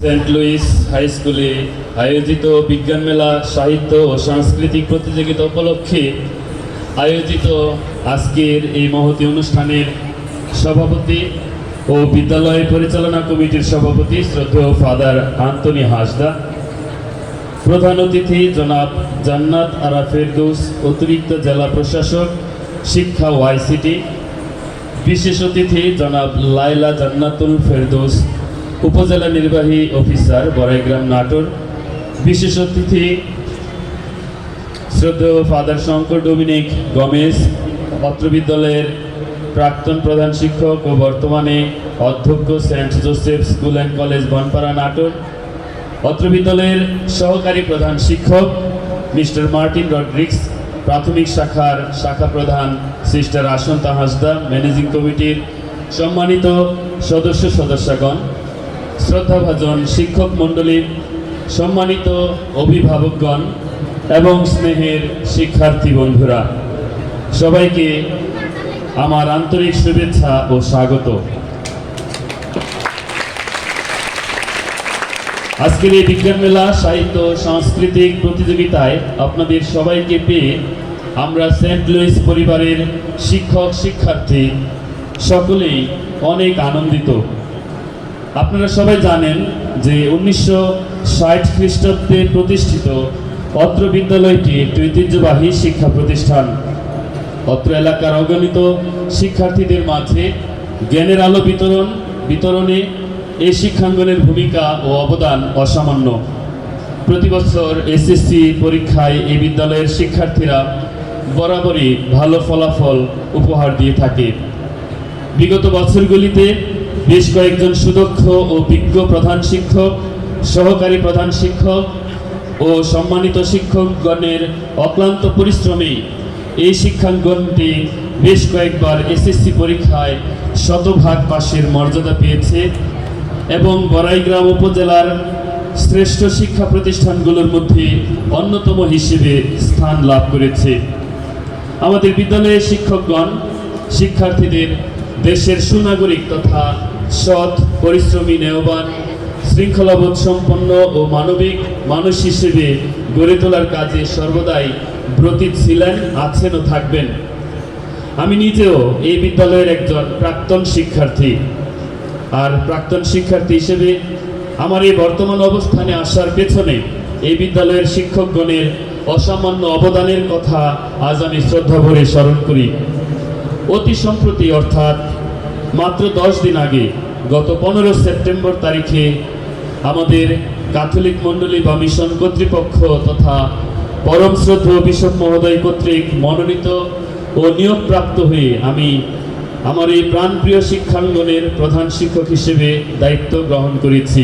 Saint Louis high স্কুলে আয়োজিত বিজ্ঞান মেলা সাহিত্য ও সাংস্কৃতিক প্রতিযোগিতা উপলক্ষে আয়োজিত আজকের এই মহতী অনুষ্ঠানের সভাপতি ও বিদ্যালয় পরিচালনা কমিটির সভাপতি শ্রদ্ধেয় ফাদার আন্তনি হাসদা, প্রধান অতিথি জনাব জান্নাত আরা ফেরদৌস, অতিরিক্ত জেলা প্রশাসক শিক্ষা ও আইসিটি, বিশেষ অতিথি জনাব লাইলা জান্নাতুল ফেরদৌস, উপজেলা নির্বাহী অফিসার বড়াইগ্রাম নাটোর, বিশেষ অতিথি শ্রদ্ধেয় ফাদার শঙ্কর ডোমিনিক গমেজ, অত্র বিদ্যালয়ের প্রাক্তন প্রধান শিক্ষক ও বর্তমানে অধ্যক্ষ Saint Joseph school and college Bonpara Natore, অত্র বিদ্যালয়ের সহকারী প্রধান শিক্ষক মিস্টার মার্টিন রড্রিক্স, প্রাথমিক শাখার শাখা প্রধান সিস্টার আসন্তা হাসদা, ম্যানেজিং কমিটির সম্মানিত সদস্যগণ, শ্রদ্ধাভাজন শিক্ষক মণ্ডলীর সম্মানিত অভিভাবকগণ এবং স্নেহের শিক্ষার্থী বন্ধুরা, সবাইকে আমার আন্তরিক শুভেচ্ছা ও স্বাগত। আজকের এই বিজ্ঞান মেলা সাহিত্য সাংস্কৃতিক প্রতিযোগিতায় আপনাদের সবাইকে পেয়ে আমরা সেন্ট লুইস পরিবারের শিক্ষক শিক্ষার্থী সকলেই অনেক আনন্দিত। আপনারা সবাই জানেন যে 1960 খ্রিস্টাব্দে প্রতিষ্ঠিত অত্র বিদ্যালয়টি একটি ঐতিহ্যবাহী শিক্ষা প্রতিষ্ঠান। অত্র এলাকার অগণিত শিক্ষার্থীদের মাঝে জ্ঞানের আলো বিতরণে এই শিক্ষাঙ্গনের ভূমিকা ও অবদান অসামান্য। প্রতি বছর এসএসসি পরীক্ষায় এই বিদ্যালয়ের শিক্ষার্থীরা বরাবরই ভালো ফলাফল উপহার দিয়ে থাকে। বিগত বছরগুলিতে বেশ কয়েকজন সুদক্ষ ও বিজ্ঞ প্রধান শিক্ষক, সহকারী প্রধান শিক্ষক ও সম্মানিত শিক্ষকগণের অক্লান্ত পরিশ্রমে এই শিক্ষাঙ্গনটি বেশ কয়েকবার এসএসসি পরীক্ষায় শতভাগ পাশের মর্যাদা পেয়েছে এবং বড়াইগ্রাম উপজেলার শ্রেষ্ঠ শিক্ষা প্রতিষ্ঠানগুলোর মধ্যে অন্যতম হিসেবে স্থান লাভ করেছে। আমাদের বিদ্যালয়ের শিক্ষকগণ শিক্ষার্থীদের দেশের সুনাগরিক তথা সৎ, পরিশ্রমী, নেয়বান, শৃঙ্খলাবোধ সম্পন্ন ও মানবিক মানুষ হিসেবে গড়ে তোলার কাজে সর্বদাই ব্রতী ছিলেন, আছেন ও থাকবেন। আমি নিজেও এই বিদ্যালয়ের একজন প্রাক্তন শিক্ষার্থী, আর প্রাক্তন শিক্ষার্থী হিসেবে আমার এই বর্তমান অবস্থানে আসার পেছনে এই বিদ্যালয়ের শিক্ষকগণের অসামান্য অবদানের কথা আজ আমি শ্রদ্ধা ভরে স্মরণ করি। অতি সম্প্রতি অর্থাৎ মাত্র 10 দিন আগে গত 15 সেপ্টেম্বর তারিখে আমাদের ক্যাথলিক মণ্ডলী বা মিশন কর্তৃপক্ষ তথা পরম শ্রদ্ধেয় বিশপ মহোদয় কর্তৃক মনোনীত ও নিয়োগপ্রাপ্ত হয়ে আমি আমার এই প্রাণপ্রিয় শিক্ষাঙ্গনের প্রধান শিক্ষক হিসেবে দায়িত্ব গ্রহণ করেছি।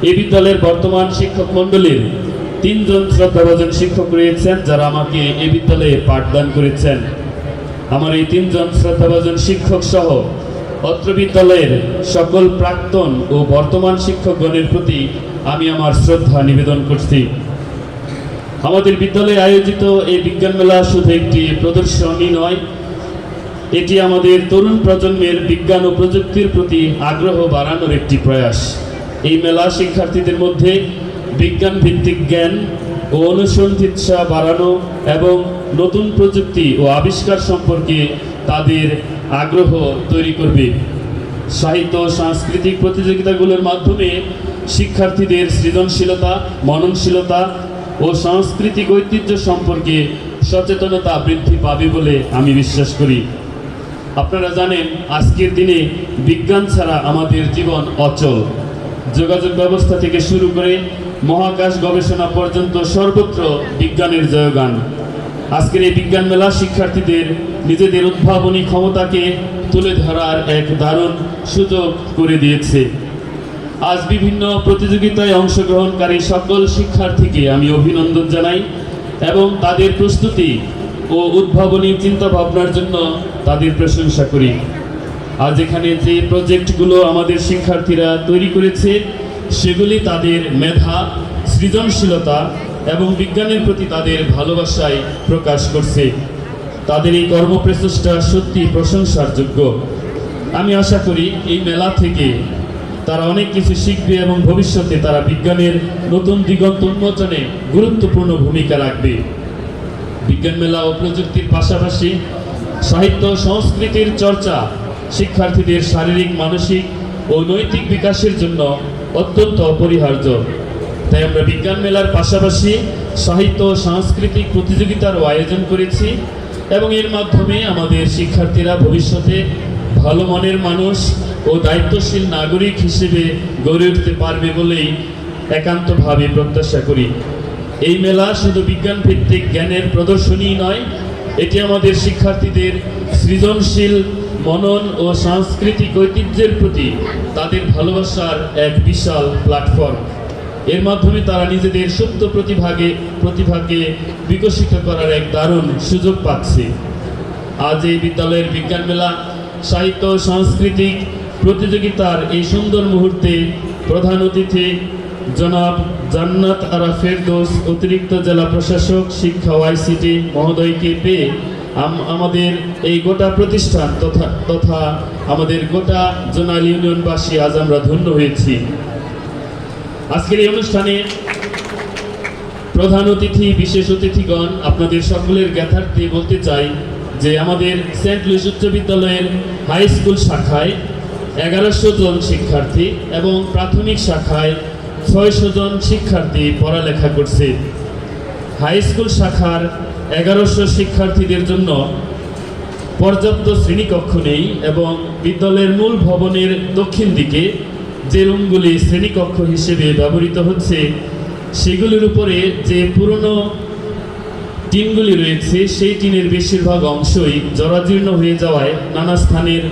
এই বিদ্যালয়ের বর্তমান শিক্ষক মণ্ডলীর 3 জন শ্রদ্ধাভাজন শিক্ষক রয়েছেন যারা আমাকে এই বিদ্যালয়ে পাঠদান করেছেন। আমার এই 3 জন শ্রদ্ধাভাজন শিক্ষক সহ অত্র বিদ্যালয়ের সকল প্রাক্তন ও বর্তমান শিক্ষকগণের প্রতি আমি আমার শ্রদ্ধা নিবেদন করছি। আমাদের বিদ্যালয়ে আয়োজিত এই বিজ্ঞান মেলা শুধু একটি প্রদর্শনী নয়, এটি আমাদের তরুণ প্রজন্মের বিজ্ঞান ও প্রযুক্তির প্রতি আগ্রহ বাড়ানোর একটি প্রয়াস। এই মেলা শিক্ষার্থীদের মধ্যে বিজ্ঞান ভিত্তিক জ্ঞান ও অনুসন্ধিৎসা বাড়ানো এবং নতুন প্রযুক্তি ও আবিষ্কার সম্পর্কে তাদের আগ্রহ তৈরি করবে। সাহিত্য ও সাংস্কৃতিক প্রতিযোগিতাগুলোর মাধ্যমে শিক্ষার্থীদের সৃজনশীলতা, মননশীলতা ও সাংস্কৃতিক ঐতিহ্য সম্পর্কে সচেতনতা বৃদ্ধি পাবে বলে আমি বিশ্বাস করি। আপনারা জানেন আজকের দিনে বিজ্ঞান ছাড়া আমাদের জীবন অচল। যোগাযোগ ব্যবস্থা থেকে শুরু করে মহাকাশ গবেষণা পর্যন্ত সর্বত্র বিজ্ঞানের জয়গান। আজকের এই বিজ্ঞান মেলা শিক্ষার্থীদের নিজেদের উদ্ভাবনী ক্ষমতাকে তুলে ধরার এক দারুণ সুযোগ করে দিয়েছে। আজ বিভিন্ন প্রতিযোগিতায় অংশগ্রহণকারী সকল শিক্ষার্থীকে আমি অভিনন্দন জানাই এবং তাদের প্রস্তুতি ও উদ্ভাবনী চিন্তা ভাবনার জন্য তাদের প্রশংসা করি। আজ এখানে যে প্রজেক্টগুলো আমাদের শিক্ষার্থীরা তৈরি করেছে সেগুলি তাদের মেধা, সৃজনশীলতা এবং বিজ্ঞানের প্রতি তাদের ভালোবাসায় প্রকাশ করছে। তাদের এই কর্মপ্রচেষ্টা সত্যি প্রশংসার যোগ্য। আমি আশা করি এই মেলা থেকে তারা অনেক কিছু শিখবে এবং ভবিষ্যতে তারা বিজ্ঞানের নতুন দিগন্ত উন্মোচনে গুরুত্বপূর্ণ ভূমিকা রাখবে। বিজ্ঞান মেলা ও প্রযুক্তির পাশাপাশি সাহিত্য সংস্কৃতির চর্চা শিক্ষার্থীদের শারীরিক, মানসিক ও নৈতিক বিকাশের জন্য অত্যন্ত অপরিহার্য। তাই আমরা বিজ্ঞান মেলার পাশাপাশি সাহিত্য ও সাংস্কৃতিক প্রতিযোগিতারও আয়োজন করেছি এবং এর মাধ্যমে আমাদের শিক্ষার্থীরা ভবিষ্যতে ভালো মনের মানুষ ও দায়িত্বশীল নাগরিক হিসেবে গড়ে উঠতে পারবে বলেই একান্তভাবে প্রত্যাশা করি। এই মেলা শুধু বিজ্ঞান ভিত্তিক জ্ঞানের প্রদর্শনী নয়, এটি আমাদের শিক্ষার্থীদের সৃজনশীল মনন ও সাংস্কৃতিক ঐতিহ্যের প্রতি তাদের ভালোবাসার এক বিশাল প্ল্যাটফর্ম। এর মাধ্যমে তারা নিজেদের সুপ্ত প্রতিভাকে বিকশিত করার এক দারুণ সুযোগ পাচ্ছে। আজ এই বিদ্যালয়ের বিজ্ঞান মেলা সাহিত্য সাংস্কৃতিক প্রতিযোগিতার এই সুন্দর মুহূর্তে প্রধান অতিথি জনাব জান্নাত আরা ফেরদৌস, অতিরিক্ত জেলা প্রশাসক শিক্ষা ওআইসিটি মহোদয়কে পেয়ে আমাদের এই গোটা প্রতিষ্ঠান তথা আমাদের গোটা জোনাল ইউনিয়নবাসী আজ আমরা ধন্য হয়েছি। আজকের এই অনুষ্ঠানে প্রধান অতিথি, বিশেষ অতিথিগণ, আপনাদের সকলের জ্ঞাতার্থে বলতে চাই যে আমাদের সেন্ট লুইস উচ্চ বিদ্যালয়ের হাই স্কুল শাখায় 1100 জন শিক্ষার্থী এবং প্রাথমিক শাখায় 600 জন শিক্ষার্থী পড়ালেখা করছে। হাই স্কুল শাখার 1100 শিক্ষার্থীদের জন্য পর্যাপ্ত শ্রেণীকক্ষ নেই এবং বিদ্যালয়ের মূল ভবনের দক্ষিণ দিকে যে রুমগুলি শ্রেণীকক্ষ হিসেবে ব্যবহৃত হচ্ছে সেগুলির উপরে যে পুরনো টিনগুলি রয়েছে সেই টিনের বেশিরভাগ অংশই জরাজীর্ণ হয়ে যাওয়ায় নানা স্থানের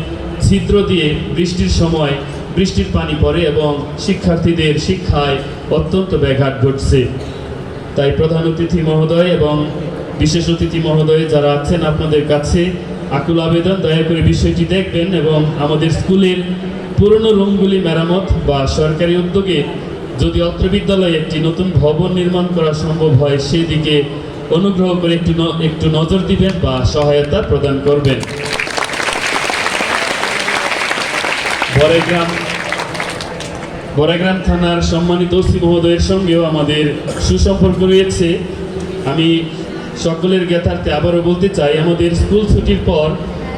ছিদ্র দিয়ে বৃষ্টির সময় বৃষ্টির পানি পড়ে এবং শিক্ষার্থীদের শিক্ষায় অত্যন্ত ব্যাঘাত ঘটছে। তাই প্রধান অতিথি মহোদয় এবং বিশেষ অতিথি মহোদয় যারা আছেন, আপনাদের কাছে আকুল আবেদন, দয়া করে বিষয়টি দেখবেন এবং আমাদের স্কুলের পুরনো রুমগুলি মেরামত বা সরকারি উদ্যোগে যদি অত্র বিদ্যালয়ে একটি নতুন ভবন নির্মাণ করা সম্ভব হয় সেদিকে অনুগ্রহ করে একটু নজর দিবেন বা সহায়তা প্রদান করবেন। বড়াইগ্রাম থানার সম্মানিত ওসি মহোদয়ের সঙ্গেও আমাদের সুসম্পর্ক রয়েছে। আমি সকলের জ্ঞাতার্থে আবারও বলতে চাই, আমাদের স্কুল ছুটির পর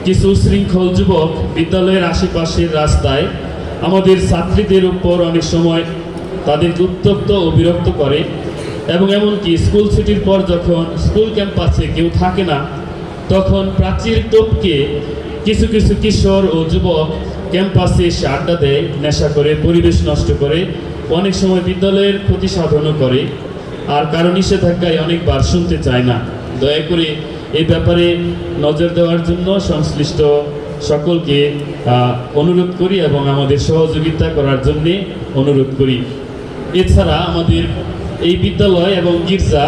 কিছু শৃঙ্খল যুবক বিদ্যালয়ের আশেপাশের রাস্তায় আমাদের ছাত্রীদের উপর অনেক সময় তাদেরকে উত্তপ্ত ও বিরক্ত করে এবং এমনকি স্কুল ছুটির পর যখন স্কুল ক্যাম্পাসে কেউ থাকে না তখন প্রাচীর টপকে কিছু কিছু কিশোর ও যুবক ক্যাম্পাসে এসে আড্ডা দেয়, নেশা করে, পরিবেশ নষ্ট করে, অনেক সময় বিদ্যালয়ের ক্ষতি সাধনও করে, আর কারো নিষেধাজ্ঞায় অনেকবার শুনতে চায় না। দয়া করে এই ব্যাপারে নজর দেওয়ার জন্য সংশ্লিষ্ট সকলকে অনুরোধ করি এবং আমাদের সহযোগিতা করার জন্যে অনুরোধ করি। এছাড়া আমাদের এই বিদ্যালয় এবং গির্জা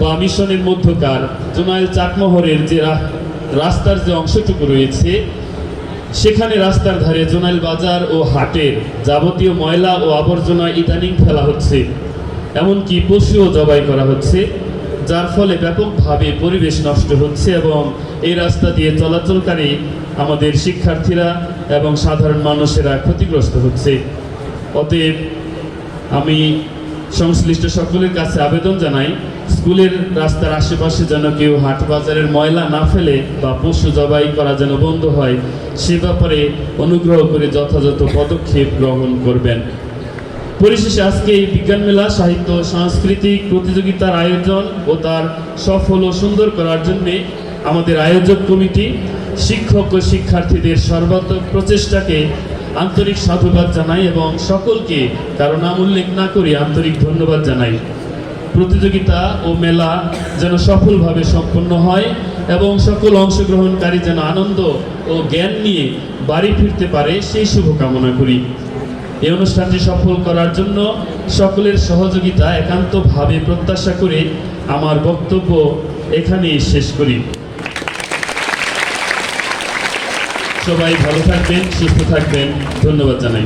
বা মিশনের মধ্যকার জোনাইল চাকমোহরের যে রাস্তার যে অংশটুকু রয়েছে সেখানে রাস্তার ধারে জোনাইল বাজার ও হাটের যাবতীয় ময়লা ও আবর্জনা ইদানিং ফেলা হচ্ছে, এমনকি পশুও জবাই করা হচ্ছে, যার ফলে ব্যাপকভাবে পরিবেশ নষ্ট হচ্ছে এবং এই রাস্তা দিয়ে চলাচলকারী আমাদের শিক্ষার্থীরা এবং সাধারণ মানুষেরা ক্ষতিগ্রস্ত হচ্ছে। অতএব আমি সংশ্লিষ্ট সকলের কাছে আবেদন জানাই, স্কুলের রাস্তার আশেপাশে যেন কেউ হাট বাজারের ময়লা না ফেলে বা পশু জবাই করা যেন বন্ধ হয়, সে ব্যাপারে অনুগ্রহ করে যথাযথ পদক্ষেপ গ্রহণ করবেন। পরিশেষে আজকে এই বিজ্ঞান মেলা সাহিত্য সাংস্কৃতিক প্রতিযোগিতার আয়োজন ও তার সফল ও সুন্দর করার জন্যে আমাদের আয়োজক কমিটি, শিক্ষক ও শিক্ষার্থীদের সর্বাত্মক প্রচেষ্টাকে আন্তরিক সাধুবাদ জানাই এবং সকলকে কারো নাম উল্লেখ না করে আন্তরিক ধন্যবাদ জানাই। প্রতিযোগিতা ও মেলা যেন সফলভাবে সম্পন্ন হয় এবং সকল অংশগ্রহণকারী যেন আনন্দ ও জ্ঞান নিয়ে বাড়ি ফিরতে পারে সেই শুভকামনা করি। এই অনুষ্ঠানটি সফল করার জন্য সকলের সহযোগিতা একান্তভাবে প্রত্যাশা করে আমার বক্তব্য এখানেই শেষ করি। সবাই ভালো থাকবেন, সুস্থ থাকবেন, ধন্যবাদ জানাই।